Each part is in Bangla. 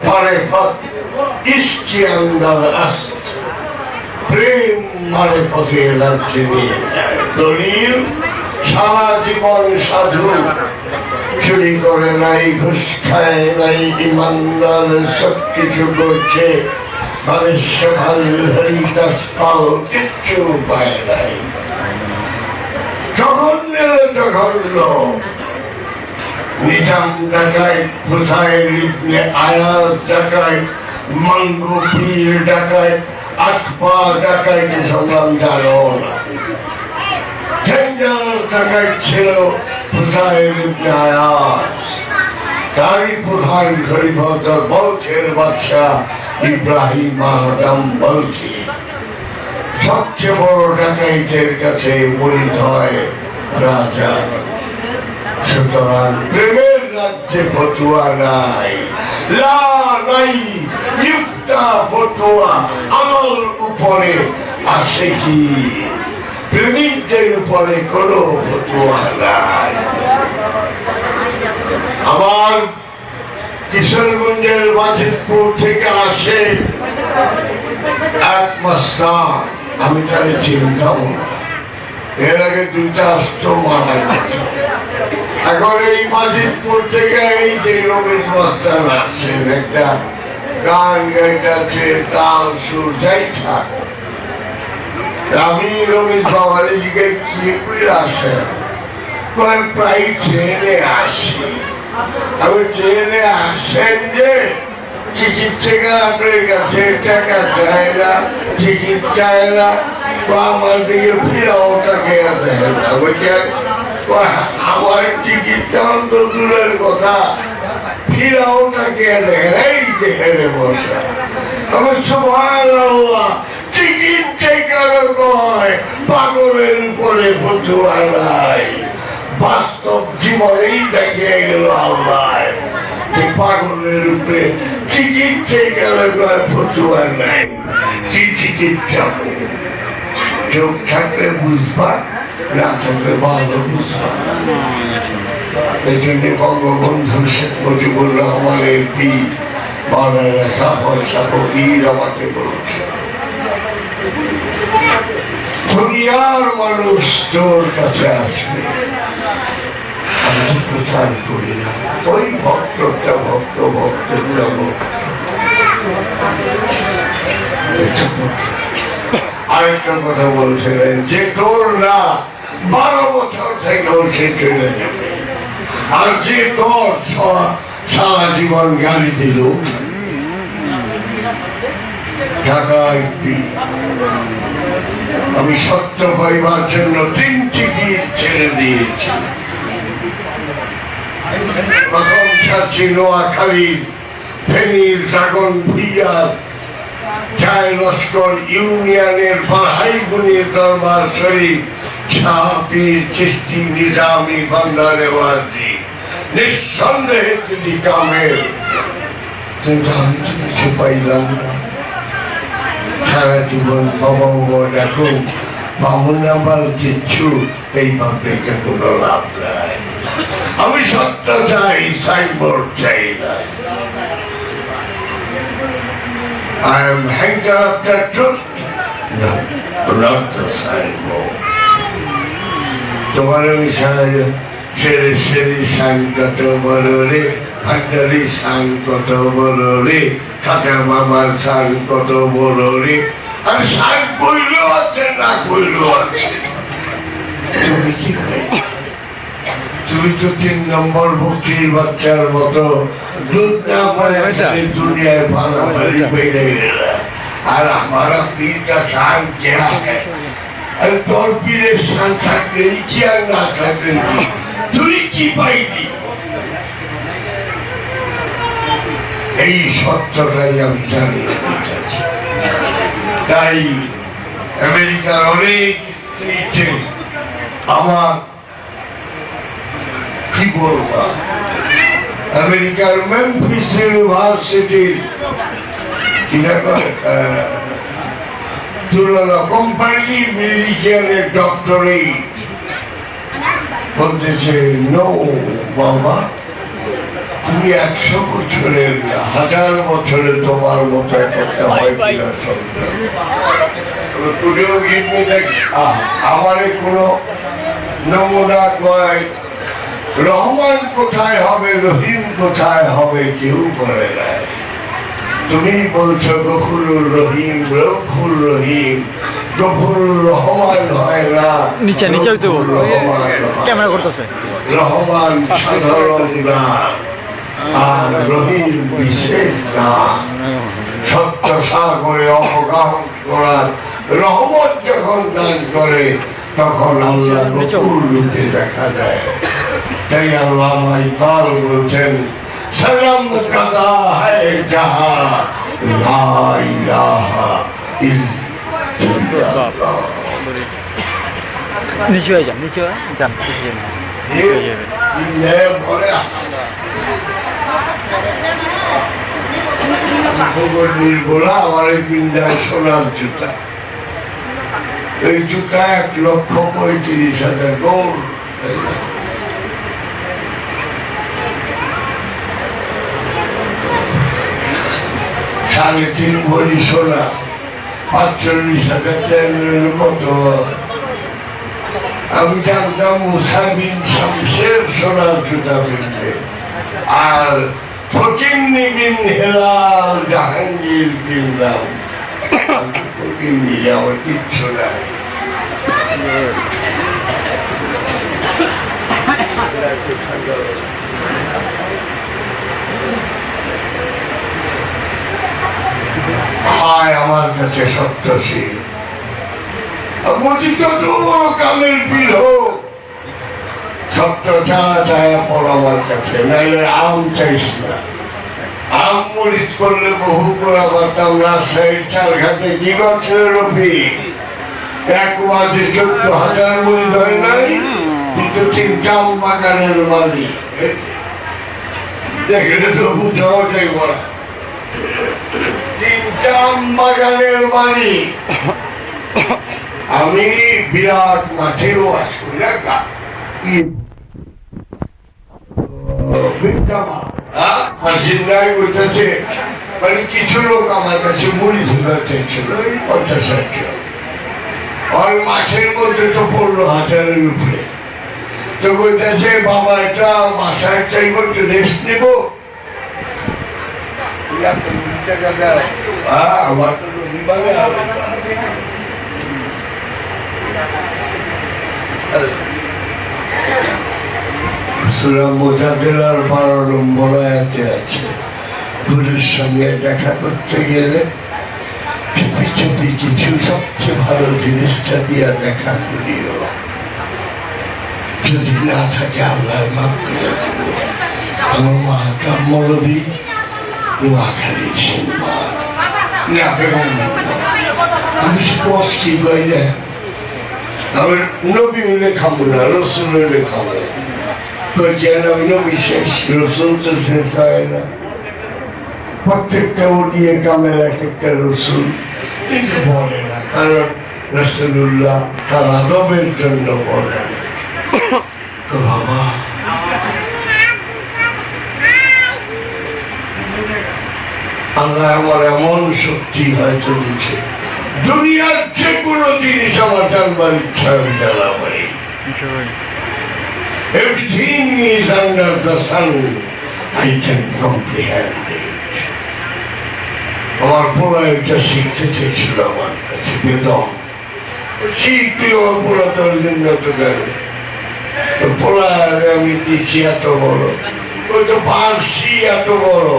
মারেফত ইশকে আন্দার আস্ত, প্রেম মারেফতে রাজ্যে নিয়ে যায়। দলিল সারা জীবন সাধু, চুরি করে নাই, ঘুষ খায় নাই, ইমানদার সব কিছু করছে, হরিদাস পাল কিচ্ছু পায় নাই। জঘন্যের জঘন্য নিজাম ডাকায়, হুসাইন ইবনে আয়াজ ডাকায়, মাঙ্গু পীর ডাকায়, আটপা ডাকায়, সংগ্রাম জানো না। ডাকায় ছিল হুসাইন ইবনে আয়াজ, তারই প্রধান খলিফা বলখের বাদশাহ ইব্রাহিম আদম বলখি। সবচেয়ে বড় ডাকাইতের কাছে মুরিদ হয় রাজা। সুতরাং প্রেমের রাজ্যে ফতুয়া নাই, নাই ইফতা ফতুয়া আমল উপরে আসে কি, প্রেমিকদের উপরে কোনো ফতুয়া নাই। আমার কিশোরগঞ্জের বাজিতপুর থেকে আসে এক মাস্টার, আমি তাহলে চিন্তাম না, এর আগে দুইটা অস্ত্র মারা গেছে। এখন এই বাজিতপুর থেকে এই যে রমেশ মাস্টার আসছেন, একটা গান গাইতেছে, তাল সুর যাই থাক। আমি রমেশ বাবারে জিজ্ঞাসা কি করে আসেন, প্রায় ট্রেনে আসি। আমি ট্রেনে আসেন যে টিকিট থেকে আপনার কাছে টাকা চায় না, টিকিট চায় না, আমার দিকে ফিরাও তাকে দেখেন না। আমার টিকিট চান তো দূরের কথা, ফিরাও তাকে দেখেন, এই দেখে বসা। আমি সুবহানাল্লাহ, টিকিট টেকার কয় পাগলের উপরে ফতুয়া নাই। বাস্তব জীবনেই দেখিয়ে গেল আল্লাহ, পাগলের উপরে টিকিট টেকার কয় ফতুয়া নাই। কি টিকিট চাবো? চোখ থাকলে বুঝবা, না থাকলে ভালো বুঝবা। এই জন্য বঙ্গবন্ধু শেখ মুজিবুর রহমানের পীর মাওলানা সাফর সাফকির আমাকে বলছে, দুনিয়ার মানুষ তোর কাছে আসবে, আমি তো প্রচার করি না। ওই ভক্তটা ভক্ত আরেকটা কথা বলছিলেন যে তোর না 12 বছর থেকেও সে চলে যাবে, আর যে তোর সারা জীবন গালি দিল ঢাকায়। আমি সত্য পাইবার জন্য 3 টিকিট ছেড়ে দিয়েছি। প্রথম ছাড়ছি নোয়াখালী, ফেনীর ড্রাগন ভুইয়ার চায় লস্কর ইউনিয়নের বাহাইগুনির দরবার শরীফ, শাহ পীর চিশতি নিজামি বান্দারেওয়াজি। নিঃসন্দেহে তিনি কামেল, কিন্তু আমি তো কিছু পাইলাম না। সারা জীবন বাবা দেখুন বামুনাবাল কিচ্ছু, এই ভাবনাকে কোনো লাভ নাই। আমি সত্য চাই, সাইনবোর্ড চাই না। I am hanger of the truth, not the signboard. তোমার ওই সেরে সেরে সাইন কত বড় রে, ভান্ডারি সাইন কত বড় রে, খাতা বাবার সাইন কত বড় রে। আর সাইন কইলেও আছে, না কইলেও আছে। তুমি কি ভাই, তুমি তো 3 নম্বর বকরির বাচ্চার মতো দুধ না পায় দুনিয়ায় ভাড়াভাড়ি বেড়ে গেল। আর আমার পীরটা শান কে আছে? আর তোর পীরের শান থাকলে কি আর না থাকলে তুই কি পাইনি? এই সত্যটাই আমি জানি। তাই আমেরিকার অনেক আমার কি বলবা, আমেরিকার মেমফিস ইউনিভার্সিটির তুলনা কোম্পানি মেডিকেলের ডক্টরেট বলতেছে, নো বাবা, তুমি 100 বছরের না 1000 বছরে তোমার মতো একটা হয় কিনা সন্তান কোথাও গিয়ে দেখ আমারে কোনো নমুনা কয় রহমান কোথায় হবে রহিম কোথায় হবে কেউ করে নাই তুমি বলছো গফুরুর রহিম রফুর রহিম গফুরুর রহমান হয় না নিচে নিচে তো ক্যামেরা করতেছে রহমান সাধারণ না আর রহিম বিশেষ না সত্য সাগরে অবগাহন করার রহমত যখন দান করে তখন আল্লাহ গফুর রূপে দেখা যায় তাই আল্লাহ ইকবাল বলছেন সনম কাদা হ্যায় জাহা লা ইলাহা ইল্লাল্লাহ নিচে হয়ে যান নিচে যান কিছু যান নির্বলা আমার এই পিন্ডায় সোনার জুতা এই জুতা 1,35,000 গৌর 3.5 ভরি সোনা 45,000 কত আমি জানতাম মুসাবিন শামসের সোনার জুতা কিনতে আর ফকিন্নি বিন হেলাল জাহাঙ্গীর কিনলাম ফকিন্নি আমার কিচ্ছু নাই হায় আমার কাছে সত্যশীল যত বড় কামের পীর হোক সত্য চায় পর আমার কাছে নাইলে আম চাইস না আম মরিচ করলে বহু করে পারতাম রাজশাহীর চারঘাটে কি করছিল রফি 1 মাসে 14,000 মরিচ হয় নাই কিন্তু 3টা আম বাগানের মালিক দেখলে তো বুঝাও যাইব না 3টা আম বাগানের মালিক আমি বিরাট মাঠে ওয়াজ করি মানে কিছু লোক আমার কাছে মুড়ি ধুলা চাইছিল 50-60 জন আর মাঠের মধ্যে তো 15,000-এর উপরে তো বলতেছে বাবা এটা বাসায় চাইব একটু রেস্ট নিব আমার তো বিভাগে হবে সূরা মুজাদিলার 12 নম্বর আয়াতে আছে গুরুর সঙ্গে দেখা করতে গেলে চুপি চুপি কিছু সবচেয়ে ভালো জিনিসটা দিয়া দেখা করিও যদি না থাকে আল্লাহ মাফ করে দেব আমার মা কামলবী নোয়াখালী সিংমা আমি বস কি কইলে আমার নবী হইলে খাবো না রসুল হইলে খাবো কেন নবী শেষ রসুল তো শেষ হয় না প্রত্যেকটা ওটিয়ে কামের এক একটা রসুল কিন্তু বলে না কারণ রসুল্লাহ তার আদবের জন্য বলে না তো বাবা আল্লাহ আমার এমন শক্তি হয়তো দিচ্ছে দুনিয়ার যে কোনো জিনিস আমার জানবার ইচ্ছা আমি জানা পারি Everything is under the sun. I can comprehend it. আমার পোলা এটা শিখতে চেয়েছিল আমার কাছে বেদম শিখতে আমার পোলা তার জন্য তো গেল পোলা আমি দেখছি এত বড় ওই তো পারছি এত বড়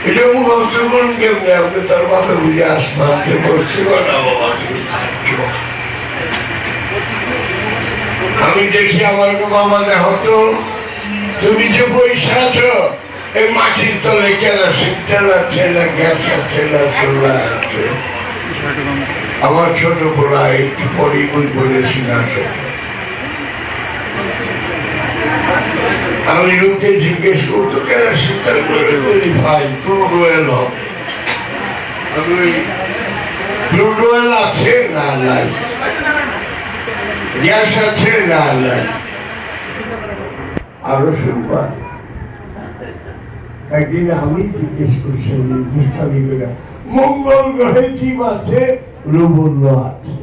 এটা মুখস্থ করুন কেমনি আপনি তার বাপে বুঝে আসমানকে বলছি না বাবা তুমি থাকো আমি দেখি আমার বাবা দেখো তো তুমি যে পয়সা আছো এই মাটির তলে কেরাসিন ঠেলা ঠেলা গ্যাস ঠেলা চোলা আছে আমার ছোট বড়া একটু পরেই বই বলেছি না আমি লোককে জিজ্ঞেস করতো কেরাসিন তেল করে তৈরি ভাই ক্রুড অয়েল হবে আমি ক্রুড অয়েল আছে না নাই গ্যাস আছে না নাই আরো শুনবা একদিন আমি জিজ্ঞেস করছি দুষ্টামি করে, মঙ্গল গ্রহে জীব আছে, রবীন্দ্র আছে।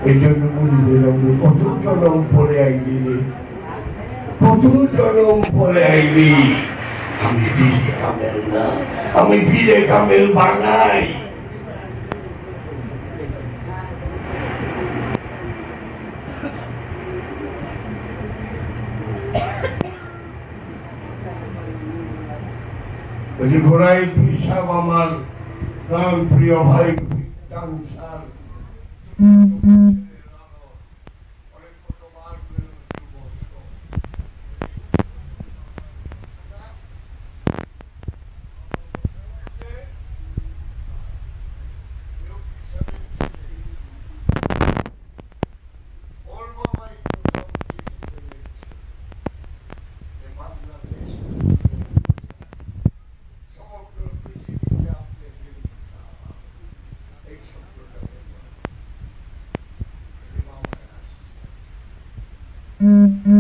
এই জন্য বলি কত জনম পরে আইলি, কত জনম পরে আইলি। আমি ফিরে কামেল না, আমি ফিরে কামেল বানাই। ঘোড়াই পিসাব আমার প্রাণ প্রিয় ভাই ক্যান্সার Mm-hmm.